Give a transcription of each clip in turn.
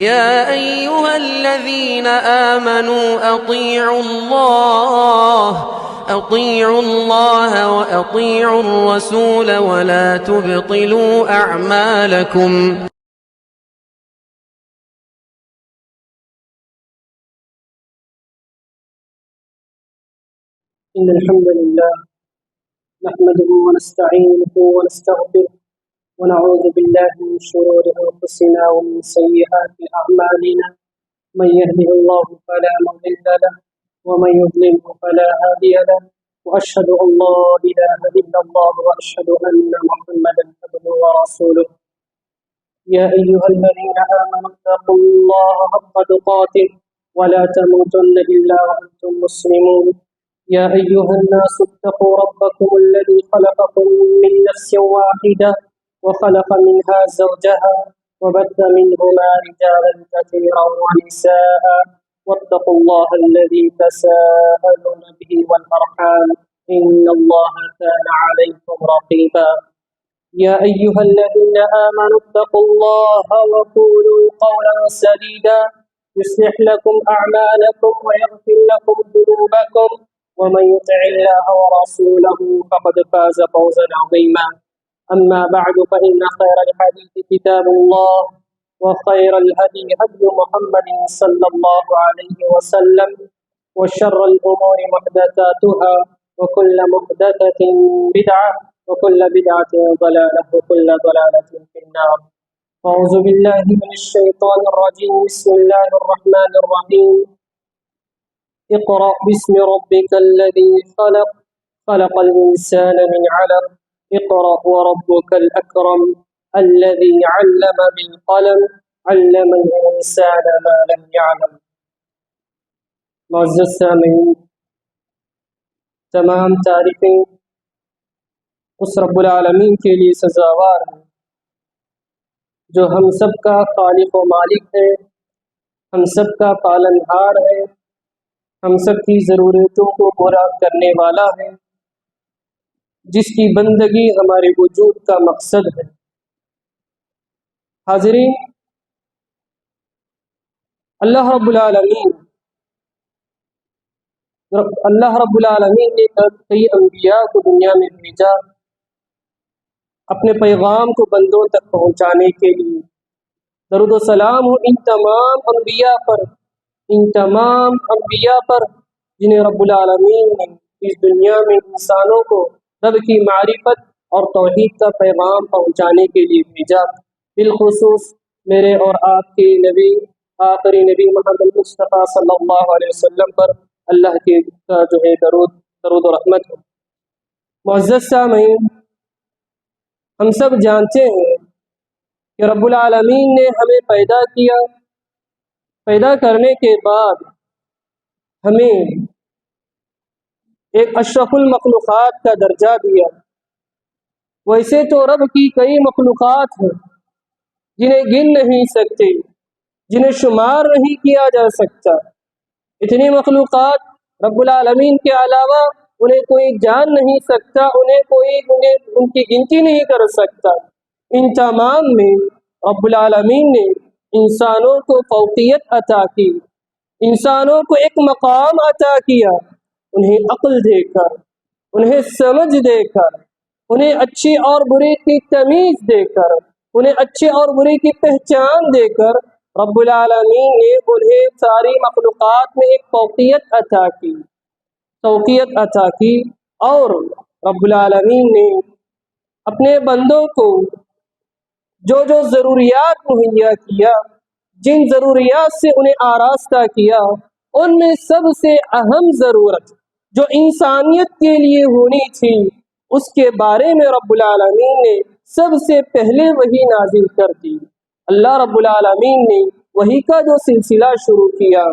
يا أيها الذين آمنوا أطيعوا الله وأطيعوا الرسول ولا تبطلوا أعمالكم. إن الحمد لله نحمده ونستعينه ونستغفره ونعوذ بالله من شرور أنفسنا ومن سيئات أعمالنا من يهده الله فلا مضل له ومن يضلله فلا هادي له وأشهد أن لا إله إلا الله وأشهد أن محمدا عبده ورسوله. يا أيها الذين آمنوا اتقوا الله حق تقاته ولا تموتن إلا وأنتم مسلمون. يا أيها الناس اتقوا ربكم الذي خلقكم من نفس واحدة وخلق منها زوجها وبث منهما رجالا كثيرا ونساء واتقوا الله الذي تساءلون به والأرحام إن الله كان عليكم رقيبا. يا أيها الذين آمنوا اتقوا الله وقولوا قولا سديدا يصلح لكم أعمالكم ويغفر لكم ذنوبكم ومن يطع الله ورسوله فقد فاز فوزا عظيما. أما بعد فإن خير الحديث كتاب الله وخير الهدي هدي محمد صلى الله عليه وسلم وشر الأمور محدثاتها وكل محدثة بدعة وكل بدعة ضلالة وكل ضلالة في النار. أعوذ بالله من الشيطان الرجيم. بسم الله الرحمن الرحيم. اقرأ باسم ربك الذي خلق خلق الإنسان من علق اقرأ وربك الأكرم الذي علم بالقلم علم الإنسان ما لم يعلم. معزز سامعین، تمام تعریفیں اس رب العالمین کے لیے سزاوار ہیں جو ہم سب کا خالق و مالک ہے، ہم سب کا پالنہار ہے، ہم سب کی ضرورتوں کو پورا کرنے والا ہے، جس کی بندگی ہمارے وجود کا مقصد ہے۔ حاضرین، اللہ رب العالمین نے کئی انبیاء کو دنیا میں بھیجا اپنے پیغام کو بندوں تک پہنچانے کے لیے۔ درود و سلام ہو ان تمام انبیاء پر جنہیں رب العالمین نے اس دنیا میں انسانوں کو رب کی معرفت اور توحید کا پیغام پہنچانے کے لیے بھیجا۔ بالخصوص میرے اور آپ کے نبی، آخری نبی محمد مصطفیٰ صلی اللہ علیہ وسلم پر اللہ کے جو ہے درود و رحمت ہو۔ معزز سامعین، ہم سب جانتے ہیں کہ رب العالمین نے ہمیں پیدا کیا، پیدا کرنے کے بعد ہمیں ایک اشرف المخلوقات کا درجہ دیا۔ ویسے تو رب کی کئی مخلوقات ہیں جنہیں گن نہیں سکتے، جنہیں شمار نہیں کیا جا سکتا۔ اتنی مخلوقات رب العالمین کے علاوہ انہیں کوئی جان نہیں سکتا، ان کی گنتی نہیں کر سکتا۔ ان تمام میں رب العالمین نے انسانوں کو فوقیت عطا کی، انسانوں کو ایک مقام عطا کیا، انہیں عقل دے کر، انہیں سمجھ دے کر، انہیں اچھی اور بری کی تمیز دے کر، انہیں اچھے اور برے کی پہچان دے کر رب العالمین نے انہیں ساری مخلوقات میں ایک فوقیت عطا کی اور رب العالمین نے اپنے بندوں کو جو ضروریات مہیا کیا، جن ضروریات سے انہیں آراستہ کیا، ان میں سب سے اہم ضرورت جو انسانیت کے لیے ہونی تھی، اس کے بارے میں رب العالمین نے سب سے پہلے وحی نازل کر دی۔ اللہ رب العالمین نے وحی کا جو سلسلہ شروع کیا،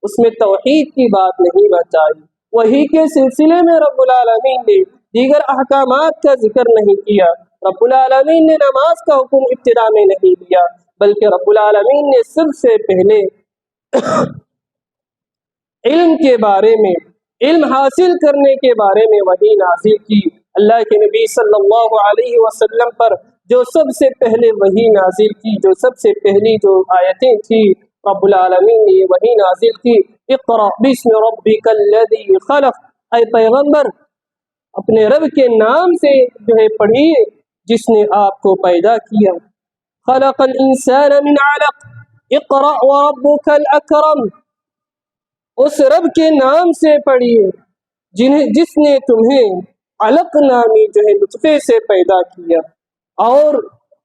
اس میں توحید کی بات نہیں بتائی۔ وحی کے سلسلے میں رب العالمین نے دیگر احکامات کا ذکر نہیں کیا۔ رب العالمین نے نماز کا حکم ابتدا میں نہیں دیا، بلکہ رب العالمین نے سب سے پہلے علم کے بارے میں، علم حاصل کرنے کے بارے میں وحی نازل کی۔ اللہ کے نبی صلی اللہ علیہ وسلم پر جو سب سے پہلے وہی نازل کی، جو سب سے پہلی جو آیتیں تھی رب العالمین نے وہی نازل کی، اقرأ بسم ربک الذی خلق، اے پیغمبر اپنے رب کے نام سے جو ہے پڑھیے جس نے آپ کو پیدا کیا، خلق الانسان من علق اقرأ وربک الاکرم، اس رب کے نام سے پڑھیے جس نے تمہیں علق نامی جو ہے نطفے سے پیدا کیا، اور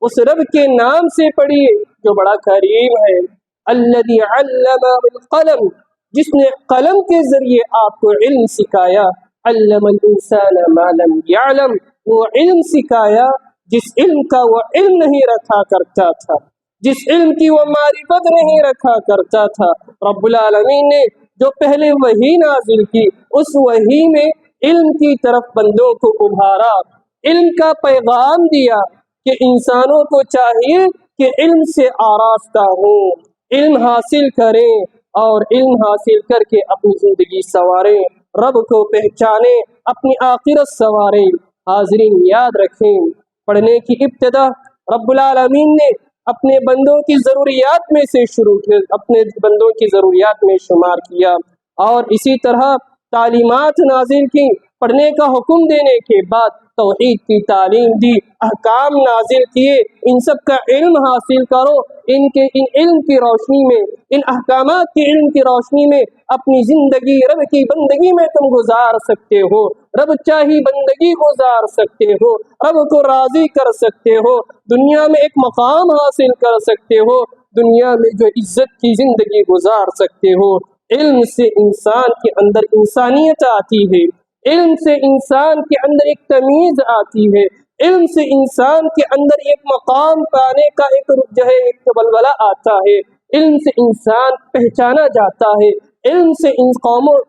اس رب کے نام سے پڑھیے جو بڑا کریم ہے، الذی علم بالقلم، جس نے قلم کے ذریعے آپ کو علم سکھایا، علم الانسان ما لم يعلم، وہ علم سکھایا جس علم کا وہ علم نہیں رکھا کرتا تھا، جس علم کی وہ معرفت نہیں رکھا کرتا تھا۔ رب العالمین نے جو پہلے وحی نازل کی، اس وحی میں علم کی طرف بندوں کو ابھارا، علم کا پیغام دیا کہ انسانوں کو چاہیے کہ علم سے آراستہ ہوں، علم حاصل کریں اور علم حاصل کر کے اپنی زندگی سنواریں، رب کو پہچانیں، اپنی آخرت سنواریں۔ حاضرین یاد رکھیں، پڑھنے کی ابتدا رب العالمین نے اپنے بندوں کی ضروریات میں سے شروع کیا، اپنے بندوں کی ضروریات میں شمار کیا، اور اسی طرح تعلیمات نازل کی، پڑھنے کا حکم دینے کے بعد توحید کی تعلیم دی، احکام نازل کیے، ان سب کا علم حاصل کرو، ان علم کی روشنی میں، ان احکامات کے علم کی روشنی میں اپنی زندگی رب کی بندگی میں تم گزار سکتے ہو، رب چاہی بندگی گزار سکتے ہو، رب کو راضی کر سکتے ہو، دنیا میں ایک مقام حاصل کر سکتے ہو، دنیا میں جو عزت کی زندگی گزار سکتے ہو۔ علم سے انسان کے اندر انسانیت آتی ہے، علم سے انسان کے اندر ایک تمیز آتی ہے، علم سے انسان کے اندر ایک مقام پانے کا ایک ولولہ آتا ہے، علم سے انسان پہچانا جاتا ہے، علم سے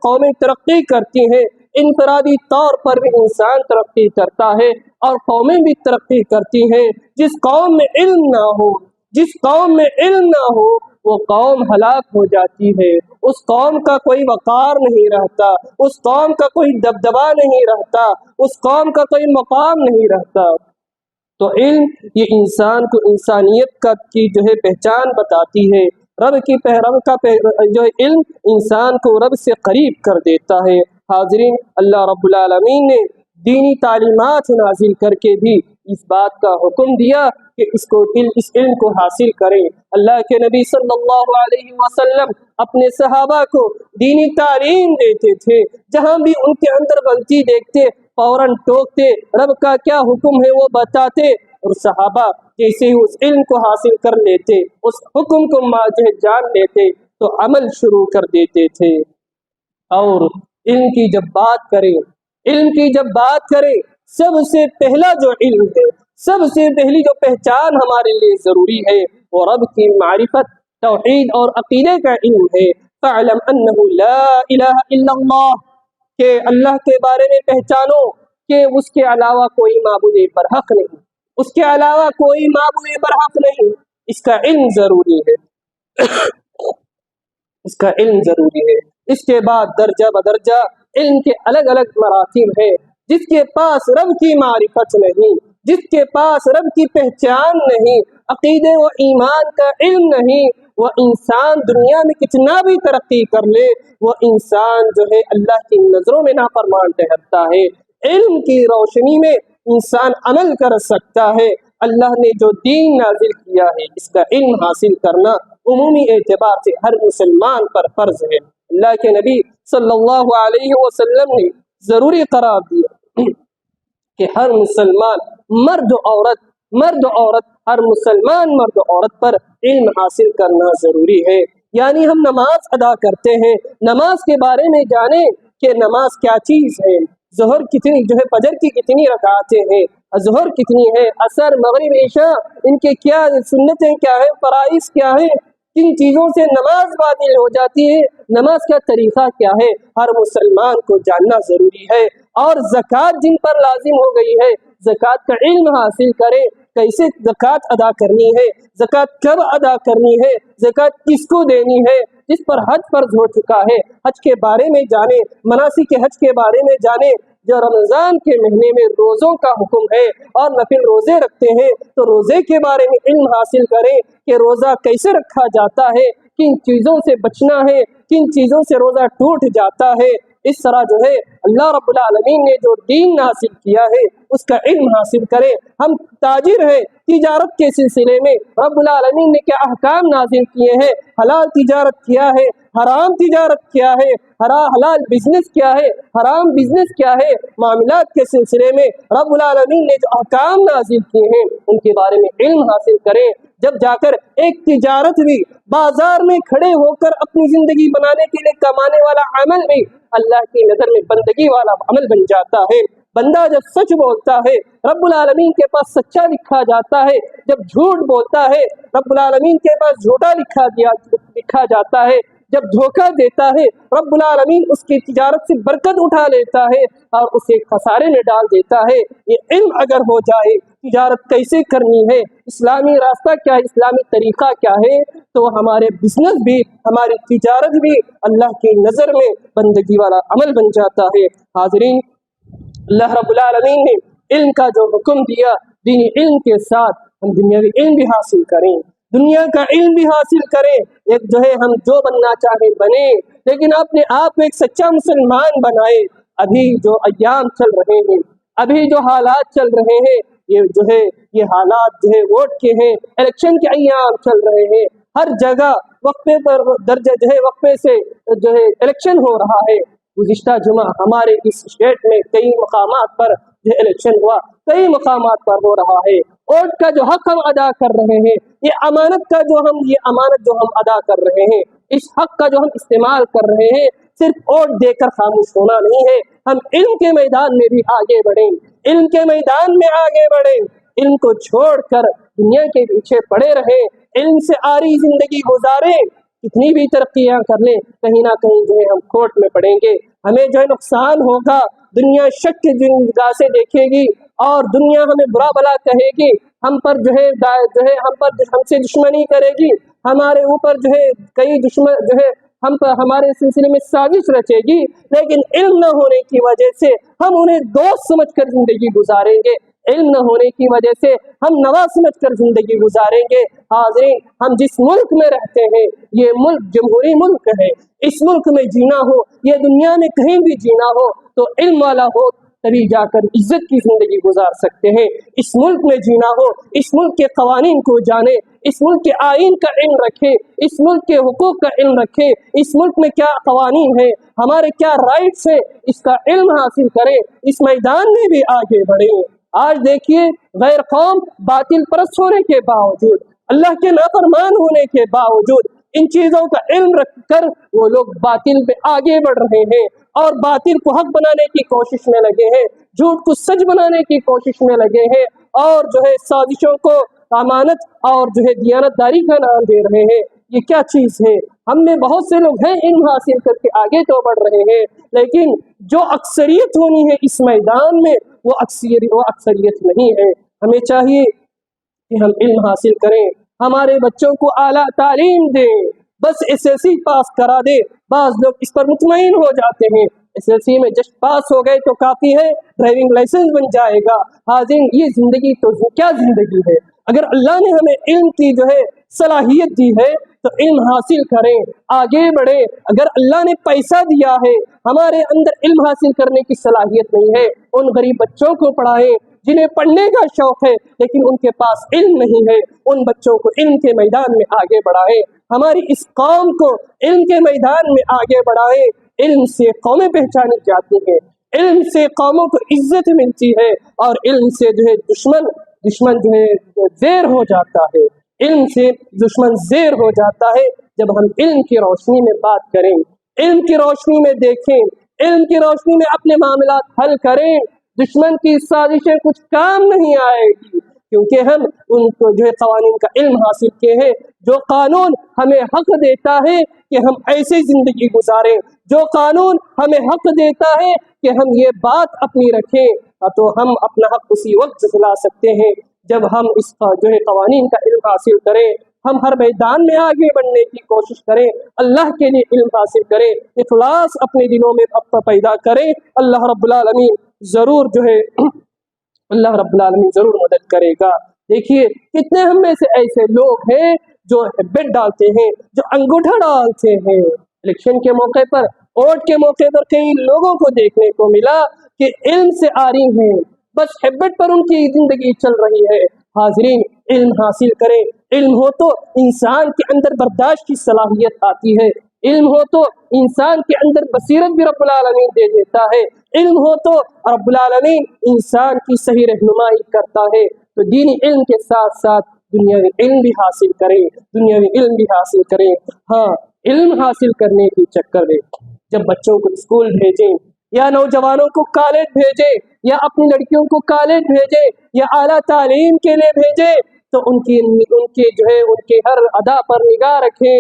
قومیں ترقی کرتی ہیں، انفرادی طور پر بھی انسان ترقی کرتا ہے اور قومیں بھی ترقی کرتی ہیں۔ جس قوم میں علم نہ ہو، جس قوم میں علم نہ ہو، وہ قوم ہلاک ہو جاتی ہے، اس قوم کا کوئی وقار نہیں رہتا، اس قوم کا کوئی دبدبا نہیں رہتا، اس قوم کا کوئی مقام نہیں رہتا۔ تو علم یہ انسان کو انسانیت کی جو ہے پہچان بتاتی ہے، رب کا جو علم انسان کو رب سے قریب کر دیتا ہے۔ حاضرین، اللہ رب العالمین نے دینی تعلیمات نازل کر کے بھی اس بات کا حکم دیا کہ اس علم کو حاصل کریں۔ اللہ کے نبی صلی اللہ علیہ وسلم اپنے صحابہ کو دینی تعلیم دیتے تھے، جہاں بھی ان کے اندر غلطی دیکھتے فوراً ٹوکتے، رب کا کیا حکم ہے وہ بتاتے، اور صحابہ جیسے ہی اس علم کو حاصل کر لیتے، اس حکم کو جان لیتے تو عمل شروع کر دیتے تھے۔ اور علم کی جب بات کریں، سب سے پہلا جو علم ہے، سب سے پہلی جو پہچان ہمارے لیے ضروری ہے، وہ رب کی معرفت، توحید اور عقیدے کا علم ہے۔ فَاعْلَمْ أَنَّهُ لَا إِلَهَ إِلَّا اللَّهُ، کہ اللہ کے بارے میں پہچانو کہ اس کے علاوہ کوئی معبود برحق نہیں، اس کے علاوہ کوئی معبود برحق نہیں، اس کا علم ضروری ہے، اس کا علم ضروری ہے۔ اس کے بعد درجہ بدرجہ علم کے الگ الگ مراتب ہیں۔ جس کے پاس رب کی معرفت نہیں، جس کے پاس رب کی پہچان نہیں، عقیدے و ایمان کا علم نہیں، وہ انسان دنیا میں کتنا بھی ترقی کر لے، وہ انسان جو ہے اللہ کی نظروں میں نافرمان ٹھہرتا ہے۔ علم کی روشنی میں انسان عمل کر سکتا ہے۔ اللہ نے جو دین نازل کیا ہے، اس کا علم حاصل کرنا عمومی اعتبار سے ہر مسلمان پر فرض ہے۔ اللہ کے نبی صلی اللہ علیہ وسلم نے ضروری قرار دیا کہ ہر مسلمان مرد عورت ہر مسلمان مرد عورت پر علم حاصل کرنا ضروری ہے۔ یعنی ہم نماز ادا کرتے ہیں، نماز کے بارے میں جانیں کہ نماز کیا چیز ہے، ظہر کتنی فجر کی کتنی رکعتیں ہیں، ظہر کتنی ہے، عصر، مغرب، عشاء، ان کے کیا سنتیں کیا ہیں، فرائض کیا ہیں، کن چیزوں سے نماز باطل ہو جاتی ہے، نماز کا طریقہ کیا ہے، ہر مسلمان کو جاننا ضروری ہے۔ اور زکوٰۃ جن پر لازم ہو گئی ہے، زکوٰۃ کا علم حاصل کریں، کیسے زکوٰۃ ادا کرنی ہے، زکوٰۃ کب ادا کرنی ہے، زکوٰۃ کس کو دینی ہے، جس پر حج فرض ہو چکا ہے، حج کے بارے میں جانیں، مناسک حج کے بارے میں جانیں، جو رمضان کے مہینے میں روزوں کا حکم ہے اور نفل روزے رکھتے ہیں تو روزے کے بارے میں علم حاصل کریں کہ روزہ کیسے رکھا جاتا ہے، کن چیزوں سے بچنا ہے، کن چیزوں سے روزہ ٹوٹ جاتا ہے۔ اس طرح جو ہے اللہ رب العالمین نے جو دین حاصل کیا ہے اس کا علم حاصل کرے۔ ہم تاجر ہیں، تجارت کے سلسلے میں رب العالمین نے کیا احکام نازل کیے ہیں، حلال تجارت کیا ہے، حرام تجارت کیا ہے، حلال بزنس کیا ہے، حرام بزنس کیا ہے، معاملات کے سلسلے میں رب العالمین نے جو احکام نازل کیے ہیں ان کے بارے میں علم حاصل کریں۔ جب جا کر ایک تجارت بھی، بازار میں کھڑے ہو کر اپنی زندگی بنانے کے لیے کمانے والا عمل بھی اللہ کی نظر میں بندگی والا عمل بن جاتا ہے۔ بندہ جب سچ بولتا ہے رب العالمین کے پاس سچا لکھا جاتا ہے، جب جھوٹ بولتا ہے رب العالمین کے پاس جھوٹا لکھا جاتا ہے، جب دھوکہ دیتا ہے رب العالمین اس کی تجارت سے برکت اٹھا لیتا ہے اور اسے خسارے میں ڈال دیتا ہے۔ یہ علم اگر ہو جائے تجارت کیسے کرنی ہے، اسلامی راستہ کیا ہے، اسلامی طریقہ کیا ہے، تو ہمارے بزنس بھی، ہماری تجارت بھی اللہ کی نظر میں بندگی والا عمل بن جاتا ہے۔ حاضرین، اللہ رب العالمین نے علم کا جو حکم دیا، دینی علم کے ساتھ ہم دنیاوی علم بھی حاصل کریں، دنیا کا علم بھی حاصل کریں۔ ایک جو ہے ہم جو بننا چاہیں بنے، لیکن اپنے آپ کو ایک سچا مسلمان بنائے۔ ابھی جو ایام چل رہے ہیں، ابھی جو حالات چل رہے ہیں، یہ جو ہے یہ حالات جو ہے ووٹ کے ہیں، الیکشن کے ایام چل رہے ہیں، ہر جگہ وقفے پر درجہ جو ہے وقفے سے جو ہے الیکشن ہو رہا ہے۔ گزشتہ جمعہ ہمارے اس اسٹیٹ میں کئی مقامات پر جو الیکشن ہوا، کئی مقامات پر ہو رہا ہے۔ ووٹ کا جو حق ہم ادا کر رہے ہیں، یہ امانت جو ہم ادا کر رہے ہیں، اس حق کا جو ہم استعمال کر رہے ہیں، صرف ووٹ دے کر خاموش ہونا نہیں ہے، ہم علم کے میدان میں بھی آگے بڑھیں، علم کے میدان میں آگے بڑھیں، علم کو چھوڑ کر دنیا کے پیچھے پڑے رہیں، علم سے آری زندگی گزاریں۔ کتنی بھی ترقیاں کر لیں، کہیں نہ کہیں جو ہے ہم کھوٹ میں پڑیں گے، ہمیں جو ہے نقصان ہوگا، دنیا شک کی نگاہ سے دیکھے گی اور دنیا ہمیں برا بھلا کہے گی، ہم پر جو ہے ہم سے دشمنی کرے گی، ہمارے اوپر جو ہے کئی دشمن جو ہے ہم پر ہمارے سلسلے میں سازش رچے گی، لیکن علم نہ ہونے کی وجہ سے ہم انہیں دوست سمجھ کر زندگی گزاریں گے، علم نہ ہونے کی وجہ سے ہم نوا سمجھ کر زندگی گزاریں گے۔ حاضرین، ہم جس ملک میں رہتے ہیں یہ ملک جمہوری ملک ہے، اس ملک میں جینا ہو، یہ دنیا میں کہیں بھی جینا ہو تو علم والا ہو، تبھی جا کر عزت کی زندگی گزار سکتے ہیں۔ اس ملک میں جینا ہو، اس ملک کے قوانین کو جانے، اس ملک کے آئین کا علم رکھے، اس ملک کے حقوق کا علم رکھے، اس ملک میں کیا قوانین ہیں، ہمارے کیا رائٹس ہیں، اس کا علم حاصل کریں، اس میدان میں بھی آگے بڑھیں۔ آج دیکھیے، غیر قوم باطل پرست ہونے کے باوجود، اللہ کے نافرمان ہونے کے باوجود، ان چیزوں کا علم رکھ کر وہ لوگ باطل پہ آگے بڑھ رہے ہیں اور باطل کو حق بنانے کی کوشش میں لگے ہیں، جھوٹ کو سچ بنانے کی کوشش میں لگے ہیں، اور جو ہے سازشوں کو امانت اور جو ہے دیانتداری کا نام دے رہے ہیں۔ یہ کیا چیز ہے؟ ہم میں بہت سے لوگ ہیں علم حاصل کر کے آگے تو بڑھ رہے ہیں، لیکن جو اکثریت ہونی ہے اس میدان میں وہ اکثریت نہیں ہے۔ ہمیں چاہیے کہ ہم علم حاصل کریں، ہمارے بچوں کو اعلیٰ تعلیم دیں، بس SSC پاس کرا دے۔ بعض لوگ اس پر مطمئن ہو جاتے ہیں، SSC میں جسٹ پاس ہو گئے تو کافی ہے، ڈرائیونگ لائسنس بن جائے گا۔ حاضرین، یہ زندگی تو کیا زندگی ہے؟ اگر اللہ نے ہمیں علم کی جو ہے صلاحیت دی ہے تو علم حاصل کریں، آگے بڑھیں۔ اگر اللہ نے پیسہ دیا ہے، ہمارے اندر علم حاصل کرنے کی صلاحیت نہیں ہے، ان غریب بچوں کو پڑھائیں جنہیں پڑھنے کا شوق ہے لیکن ان کے پاس علم نہیں ہے، ان بچوں کو علم کے میدان میں آگے بڑھائیں۔ ہماری اس قوم کو علم کے میدان میں آگے بڑھائیں۔ علم سے قومیں پہچانی جاتی ہیں، علم سے قوموں کو عزت ملتی ہے، اور علم سے جو ہے دشمن جو ہے زیر ہو جاتا ہے، علم سے دشمن زیر ہو جاتا ہے۔ جب ہم علم کی روشنی میں بات کریں، علم کی روشنی میں دیکھیں، علم کی روشنی میں اپنے معاملات حل کریں، دشمن کی سازشیں کچھ کام نہیں آئے گی، کیونکہ ہم ان کو جو ہے قوانین کا علم حاصل کیے ہیں۔ جو قانون ہمیں حق دیتا ہے کہ ہم ایسے زندگی گزاریں، جو قانون ہمیں حق دیتا ہے کہ ہم یہ بات اپنی رکھیں، تو ہم اپنا حق اسی وقت دلا سکتے ہیں جب ہم اس کا جو ہے قوانین کا علم حاصل کریں، ہم ہر میدان میں آگے بڑھنے کی کوشش کریں، اللہ کے لیے علم حاصل کریں، اخلاص اپنے دلوں میں پیدا کریں۔ اللہ رب العالمین ضرور جو ہے اللہ رب العالمین ضرور مدد کرے گا۔ دیکھیے کتنے ہم میں سے ایسے لوگ ہیں جو بیٹ ڈالتے ہیں، جو انگوٹھا ڈالتے ہیں۔ الیکشن کے موقع پر، ووٹ کے موقع پر کئی لوگوں کو دیکھنے کو ملا کہ علم سے آری ہیں، بس ہیبٹ پر ان کی زندگی چل رہی ہے۔ حاضرین، علم حاصل کریں۔ علم ہو تو انسان کے اندر برداشت کی صلاحیت آتی ہے، علم ہو تو انسان کے اندر بصیرت بھی رب العالمین دے دیتا ہے، علم ہو تو رب العالمین انسان کی صحیح رہنمائی کرتا ہے۔ تو دینی علم کے ساتھ ساتھ دنیاوی علم بھی حاصل کریں، دنیاوی علم بھی حاصل کریں۔ ہاں، علم حاصل کرنے کے چکر میں جب بچوں کو اسکول بھیجیں یا نوجوانوں کو کالج بھیجیں یا اپنی لڑکیوں کو کالج بھیجیں یا اعلیٰ تعلیم کے لیے بھیجیں تو ان کے جو ہے ان کے ہر ادا پر نگاہ رکھیں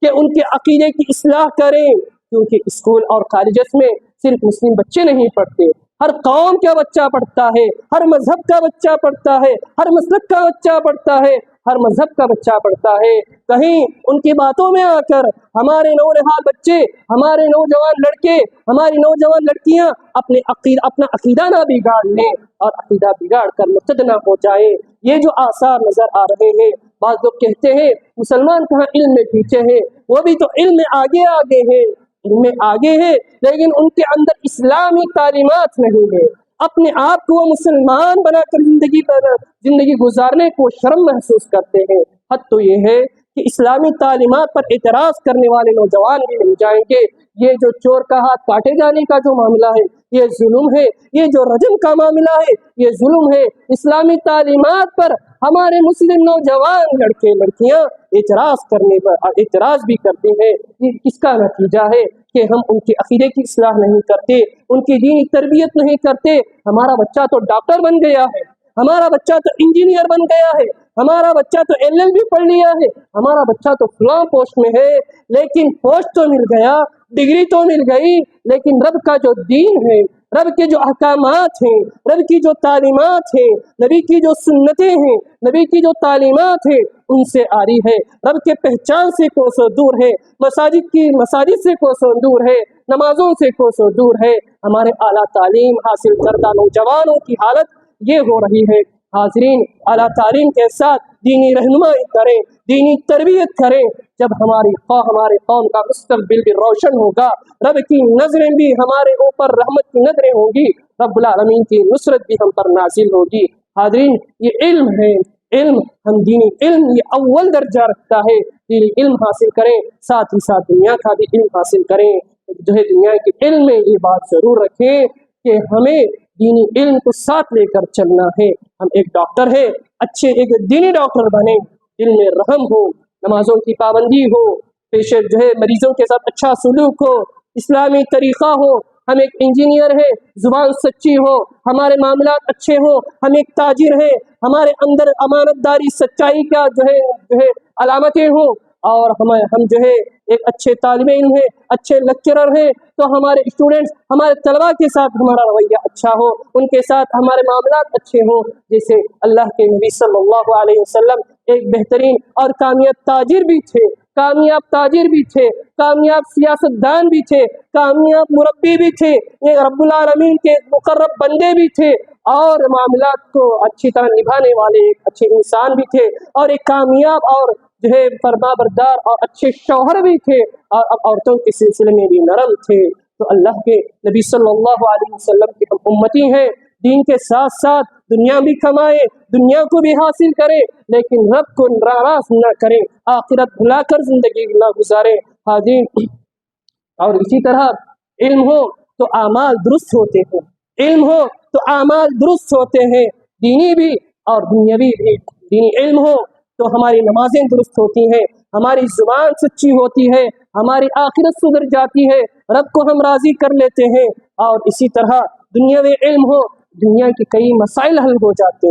کہ ان کے عقیدے کی اصلاح کریں، کیونکہ اسکول اور کالجز میں صرف مسلم بچے نہیں پڑھتے، ہر قوم کا بچہ پڑھتا ہے، ہر مذہب کا بچہ پڑھتا ہے، ہر مسلک کا بچہ پڑھتا ہے، ہر مذہب کا بچہ پڑھتا ہے۔ کہیں ان کی باتوں میں آ کر ہمارے نونہال بچے، ہمارے نوجوان لڑکے، ہماری نوجوان لڑکیاں اپنا عقیدہ نہ بگاڑ لیں اور عقیدہ بگاڑ کر مرتد نہ ہو جائے۔ یہ جو آثار نظر آ رہے ہیں، بعض لوگ کہتے ہیں مسلمان کہاں علم میں پیچھے ہیں، وہ بھی تو علم میں آگے ہیں، علم میں آگے ہے، لیکن ان کے اندر اسلامی تعلیمات نہیں ہے۔ اپنے آپ کو وہ مسلمان بنا کر زندگی گزارنے کو شرم محسوس کرتے ہیں۔ حد تو یہ ہے کہ اسلامی تعلیمات پر اعتراض کرنے والے نوجوان بھی مل جائیں گے۔ یہ جو چور کا ہاتھ کاٹے جانے کا جو معاملہ ہے یہ ظلم ہے، یہ جو رجم کا معاملہ ہے یہ ظلم ہے۔ اسلامی تعلیمات پر ہمارے مسلم نوجوان لڑکے لڑکیاں اعتراض بھی کرتے ہیں۔ یہ کس کا نتیجہ ہے کہ ہم ان کے عقیدے کی اصلاح نہیں کرتے، ان کی دینی تربیت نہیں کرتے۔ ہمارا بچہ تو ڈاکٹر بن گیا ہے، ہمارا بچہ تو انجینئر بن گیا ہے، ہمارا بچہ تو LLB پڑھ لیا ہے، ہمارا بچہ تو فلاں پوسٹ میں ہے، لیکن پوسٹ تو مل گیا، ڈگری تو مل گئی، لیکن رب کا جو دین ہے، رب کے جو احکامات ہیں، رب کی جو تعلیمات ہیں، نبی کی جو سنتیں ہیں، نبی کی جو تعلیمات ہیں، ان سے آری ہے، رب کے پہچان سے کوسوں دور ہے، مساجد سے کوسوں دور ہے، نمازوں سے کوسوں دور ہے۔ ہمارے اعلیٰ تعلیم حاصل کردہ نوجوانوں کی حالت یہ ہو رہی ہے۔ حاضرین، اعلیٰ تعلیم کے ساتھ دینی رہنمائی کریں، دینی تربیت کریں۔ جب ہمارے قوم کا مستقبل بھی روشن ہوگا، رب کی نظریں بھی ہمارے اوپر رحمت کی نظریں ہوں گی، رب العالمین کی نصرت بھی ہم پر نازل ہوگی۔ حاضرین، یہ علم ہے، ہم دینی علم یہ اول درجہ رکھتا ہے۔ دینی علم حاصل کریں، ساتھ ہی ساتھ دنیا کا بھی علم حاصل کریں۔ جو ہے دنیا کے علم میں یہ بات ضرور رکھیں کہ ہمیں دینی علم کو ساتھ لے کر چلنا ہے۔ ہم ایک ڈاکٹر ہے، اچھے ایک دینی ڈاکٹر بنے، دل میں رحم ہو، نمازوں کی پابندی ہو، پیش جو ہے مریضوں کے ساتھ اچھا سلوک ہو، اسلامی طریقہ ہو۔ ہم ایک انجینئر ہے، زبان سچی ہو، ہمارے معاملات اچھے ہو۔ ہم ایک تاجر ہے، ہمارے اندر امانت داری سچائی کا جو ہے علامتیں ہوں، اور ہم جو ہے ایک اچھے طالب علم ہیں، اچھے لیکچرر ہیں، تو ہمارے اسٹوڈنٹس، ہمارے طلباء کے ساتھ ہمارا رویہ اچھا ہو، ان کے ساتھ ہمارے معاملات اچھے ہوں۔ جیسے اللہ کے نبی صلی اللہ علیہ وسلم ایک بہترین اور کامیاب تاجر بھی تھے، کامیاب سیاستدان بھی تھے، کامیاب مربی بھی تھے، یہ رب العالمین کے مقرب بندے بھی تھے، اور معاملات کو اچھی طرح نبھانے والے ایک اچھے انسان بھی تھے، اور ایک کامیاب اور جو ہے فرما بردار اور اچھے شوہر بھی تھے، اور اب عورتوں کے سلسلے میں بھی نرم تھے۔ تو اللہ کے نبی صلی اللہ علیہ وسلم کی ہم امتی ہیں، دین کے ساتھ ساتھ دنیا بھی کمائیں، دنیا کو بھی حاصل کریں، لیکن رب کو ناراض نہ کریں، آخرت بھلا کر زندگی نہ گزاریں۔ حاضرین، اور اسی طرح علم ہو تو اعمال درست ہوتے ہیں، علم ہو تو اعمال درست ہوتے ہیں، دینی بھی اور دنیاوی بھی۔ دینی علم ہو تو ہماری نمازیں درست ہوتی ہیں، ہماری زبان سچی ہوتی ہے، ہماری آخرت سدھر جاتی ہے، رب کو ہم راضی کر لیتے ہیں۔ اور اسی طرح دنیاوی علم ہو، دنیا کے کئی مسائل حل ہو جاتے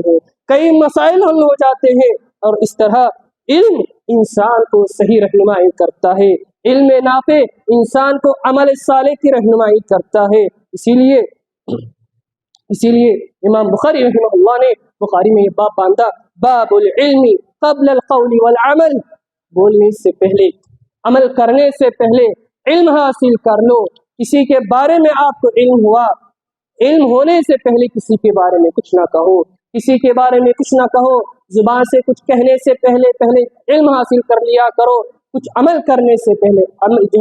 ہیں، اور اس طرح علم انسان کو صحیح رہنمائی کرتا ہے، علم نافع انسان کو عمل صالح کی رہنمائی کرتا ہے۔ اسی لیے امام بخاری رحمہ اللہ نے بخاری میں یہ باب باندھا، باب العلم قبل القول والعمل، بولنے سے پہلے، عمل کرنے سے پہلے علم حاصل کر لو۔ کسی کے بارے میں آپ کو علم ہوا، علم ہونے سے پہلے کسی کے بارے میں کچھ نہ کہو، کسی کے بارے میں کچھ نہ کہو، زبان سے کچھ کہنے سے پہلے علم حاصل کر لیا کرو، کچھ عمل کرنے سے پہلے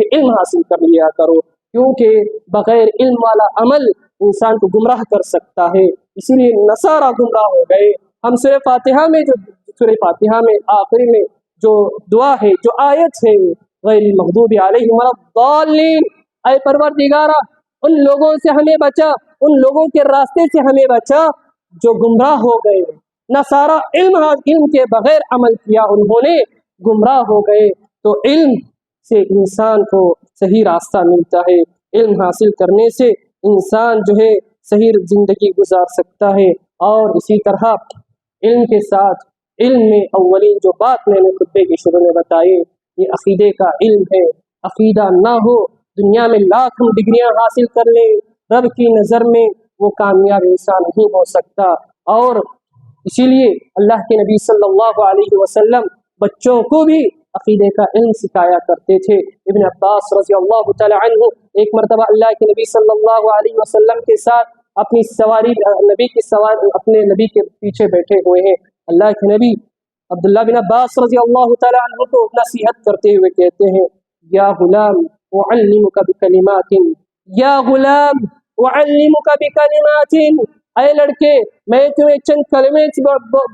علم حاصل کر لیا کرو، کیونکہ بغیر علم والا عمل انسان کو گمراہ کر سکتا ہے۔ اسی لیے نصارہ گمراہ ہو گئے۔ ہم سورہ فاتحہ میں آخری میں جو دعا ہے، جو آیت ہے، غیر المغضوب علیہم ولا الضالین، اے پروردگارہ ان لوگوں سے ہمیں بچا، ان لوگوں کے راستے سے ہمیں بچا جو گمراہ ہو گئے۔ نصارہ علم کے بغیر عمل کیا، انہوں نے گمراہ ہو گئے۔ تو علم سے انسان کو صحیح راستہ ملتا ہے، علم حاصل کرنے سے انسان جو ہے صحیح زندگی گزار سکتا ہے۔ اور اسی طرح علم کے ساتھ علم میں اولین جو بات میں نے خطبے کے شروع میں بتائی، یہ عقیدے کا علم ہے۔ عقیدہ نہ ہو، دنیا میں لاکھ ہم ڈگریاں حاصل کر لیں، رب کی نظر میں وہ کامیاب انسان نہیں ہو سکتا۔ اور اسی لیے اللہ کے نبی صلی اللہ علیہ وسلم بچوں کو بھی عقیدے کا علم سکھایا کرتے تھے۔ ابن عباس رضی اللہ تعالی عنہ ایک مرتبہ اللہ کے نبی صلی اللہ علیہ وسلم کے ساتھ اپنی سواری اپنے نبی کے پیچھے بیٹھے ہوئے ہیں۔ اللہ کے نبی عبداللہ بن عباس رضی اللہ تعالی عنہ کو نصیحت کرتے ہوئے کہتے ہیں، یا غلام اعلمک بکلمات، یا غلام اعلمک بکلمات، اے لڑکے میں تمہیں چند کلمے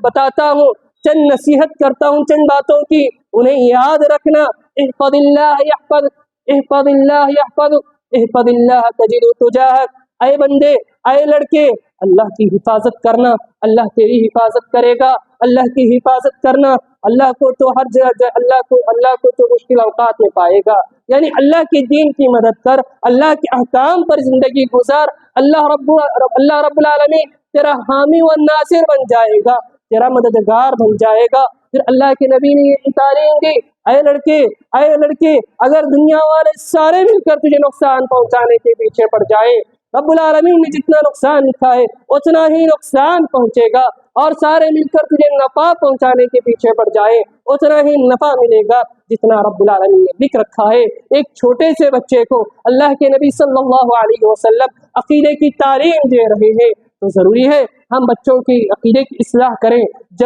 بتاتا ہوں، چند نصیحت کرتا ہوں چند باتوں کی، انہیں یاد رکھنا۔ احفظ اللہ یحفظ، احفظ اللہ یحفظ، احفظ اللہ تجد تجاہک، اے بندے، اے لڑکے اللہ کی حفاظت کرنا، اللہ تیری حفاظت کرے گا۔ اللہ کی حفاظت کرنا، اللہ کو تو ہر جگہ، اللہ کو تو مشکل اوقات میں پائے گا، یعنی اللہ کے دین کی مدد کر، اللہ کے احکام پر زندگی گزار، اللہ رب العالمین تیرا حامی و ناصر بن جائے گا، تیرا مددگار بن جائے گا۔ پھر اللہ کے نبی نے یہ تعلیم دی، اے لڑکے اگر دنیا والے سارے مل کر تجھے نقصان پہنچانے کے پیچھے پڑ جائیں، رب العالمین نے جتنا نقصان لکھا ہے اتنا ہی نقصان پہنچے گا، اور سارے مل کر تجھے نفع پہنچانے کے پیچھے پڑ جائے اتنا ہی نفع ملے گا جتنا رب العالمین نے لکھ رکھا ہے۔ ایک چھوٹے سے بچے کو اللہ کے نبی صلی اللہ علیہ وسلم عقیدے کی تعلیم دے رہے ہیں، تو ضروری ہے ہم بچوں کی عقیدے کی اصلاح کریں،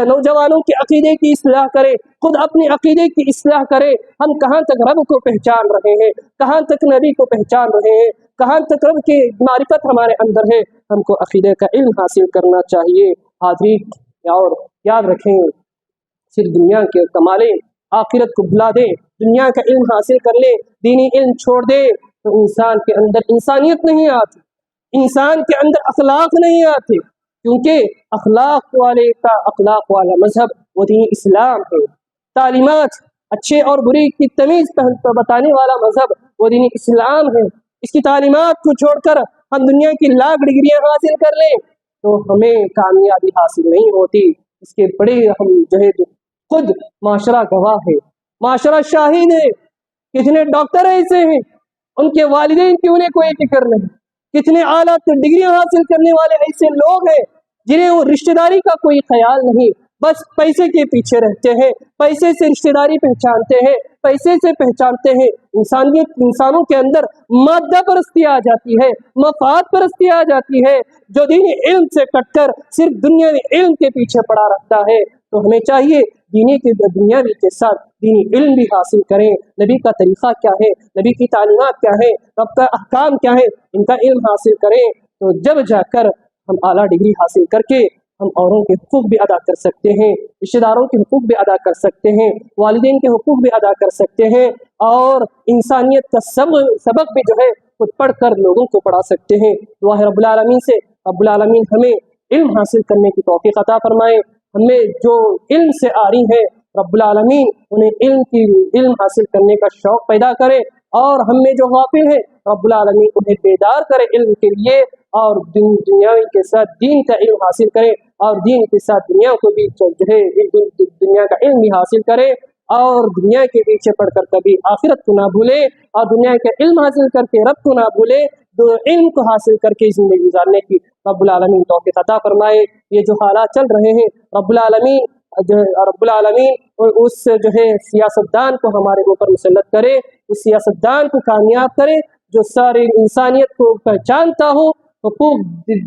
نوجوانوں کے عقیدے کی اصلاح کریں، خود اپنے عقیدے کی اصلاح کریں۔ ہم کہاں تک رب کو پہچان رہے ہیں، کہاں تک نبی کو پہچان رہے ہیں، کہاں تک رب کی معرفت ہمارے اندر ہے، ہم کو عقیدے کا علم حاصل کرنا چاہیے۔ حاضرین، اور یاد رکھیں، صرف دنیا کے کمالے آخرت کو بھلا دے، دنیا کا علم حاصل کر لے، دینی علم چھوڑ دے تو انسان کے اندر انسانیت نہیں آتی، انسان کے اندر اخلاق نہیں آتے، کیونکہ اخلاق والا مذہب وہ دین اسلام ہے۔ تعلیمات اچھے اور برے کی تمیز بتانے والا مذہب وہ دین اسلام ہے۔ اس کی تعلیمات کو چھوڑ کر ہم دنیا کی لاکھ ڈگریاں حاصل کر لیں تو ہمیں کامیابی حاصل نہیں ہوتی۔ اس کے بڑے ہم جو ہے خود معاشرہ گواہ ہے، معاشرہ شاہد ہے۔ کتنے ڈاکٹر ایسے ہیں ان کے والدین کی انہیں کوئی فکر نہیں، کتنے اعلیٰ ڈگریاں حاصل کرنے والے ایسے لوگ ہیں جنہیں وہ رشتہ داری کا کوئی خیال نہیں، بس پیسے کے پیچھے رہتے ہیں، پیسے سے رشتہ داری پہچانتے ہیں، پیسے سے پہچانتے ہیں۔ انسانوں کے اندر مادہ پرستی آ جاتی ہے، مفاد پرستی آ جاتی ہے، جو دینی علم سے کٹ کر صرف دنیاوی علم کے پیچھے پڑا رہتا ہے۔ تو ہمیں چاہیے دنیاوی کے ساتھ دینی علم بھی حاصل کریں، نبی کا طریقہ کیا ہے، نبی کی تعلیمات کیا ہے، رب کا احکام کیا ہے، ان کا علم حاصل کریں، تو جب جا کر ہم اعلیٰ ڈگری حاصل کر کے ہم اوروں کے حقوق بھی ادا کر سکتے ہیں، رشتہ داروں کے حقوق بھی ادا کر سکتے ہیں، والدین کے حقوق بھی ادا کر سکتے ہیں، اور انسانیت کا سبق بھی جو ہے خود پڑھ کر لوگوں کو پڑھا سکتے ہیں۔ دعا ہے رب العالمین سے، رب العالمین ہمیں علم حاصل کرنے کی توفیق عطا فرمائے۔ ہمیں جو علم سے آری ہے رب العالمین انہیں علم حاصل کرنے کا شوق پیدا کرے، اور ہم میں جو غافل ہیں رب العالمین انہیں بیدار کرے علم کے لیے، اور دنیاوی کے ساتھ دین کا علم حاصل کرے، اور دین کے ساتھ دنیا کو بھی جو ہے دنیا کا علم بھی حاصل کرے، اور دنیا کے پیچھے پڑھ کر کبھی آخرت کو نہ بھولے، اور دنیا کا علم حاصل کر کے رب کو نہ بھولے، علم کو حاصل کر کے زندگی گزارنے کی رب العالمین توفیق عطا فرمائے۔ یہ جو حالات چل رہے ہیں رب العالمین اس جو ہے سیاستدان کو ہمارے اوپر مسلط کرے، اس سیاستدان کو کامیاب کرے جو ساری انسانیت کو پہچانتا ہو، حقوق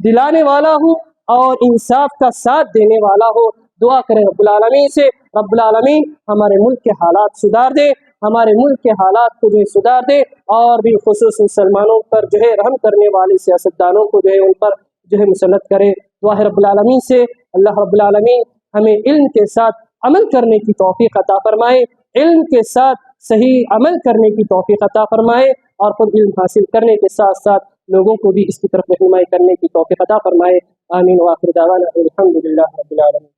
دلانے والا ہو اور انصاف کا ساتھ دینے والا ہو۔ دعا کریں رب العالمین سے، رب العالمین ہمارے ملک کے حالات سدھار دے، ہمارے ملک کے حالات کو جو ہے سدھار دے، اور بالخصوص مسلمانوں پر جو ہے رحم کرنے والے سیاستدانوں کو جو ہے ان پر جو ہے مسلط کرے۔ دعا ہے رب العالمین سے اللہ رب العالمین ہمیں علم کے ساتھ عمل کرنے کی توفیق عطا فرمائے، علم کے ساتھ صحیح عمل کرنے کی توفیق عطا فرمائے، اور خود علم حاصل کرنے کے ساتھ ساتھ لوگوں کو بھی اس کی طرف رہنمائی کرنے کی توفیق عطا فرمائے۔ آمین وآخر دعوانا الحمد للہ رب العالمین۔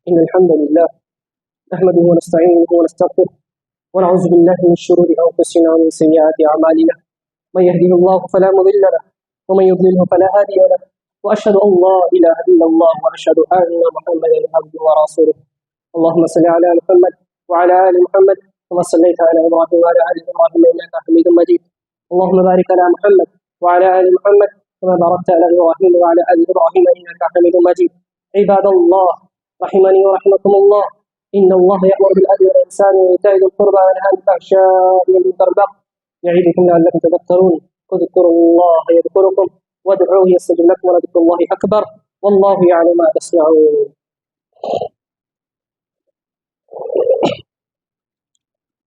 إن الحمد لله نحمده ونستعينه ونستغفره ونعوذ بالله من شرور أنفسنا ومن سيئات أعمالنا، من يهده الله فلا مضل له ومن يضلله فلا هادي له، وأشهد أن لا إله إلا الله وأشهد أن محمدا عبده ورسوله۔ اللهم صل على محمد وعلى آل محمد كما صليت على إبراهيم وعلى آل إبراهيم إنك حميد مجيد، اللهم بارك على محمد وعلى آل محمد كما باركت على إبراهيم وعلى آل إبراهيم إنك حميد مجيد۔ عباد الله رحمني ورحمكم الله، إن الله يأمر بالعدل والإحسان وإيتاء ذي القربى وينهى عن الفحشاء والمنكر والبغي يعظكم لعلكم تذكرون، اذكروا الله يذكركم وادعوه يستجب لكم ولذكر الله أكبر والله يعلم ما تصنعون۔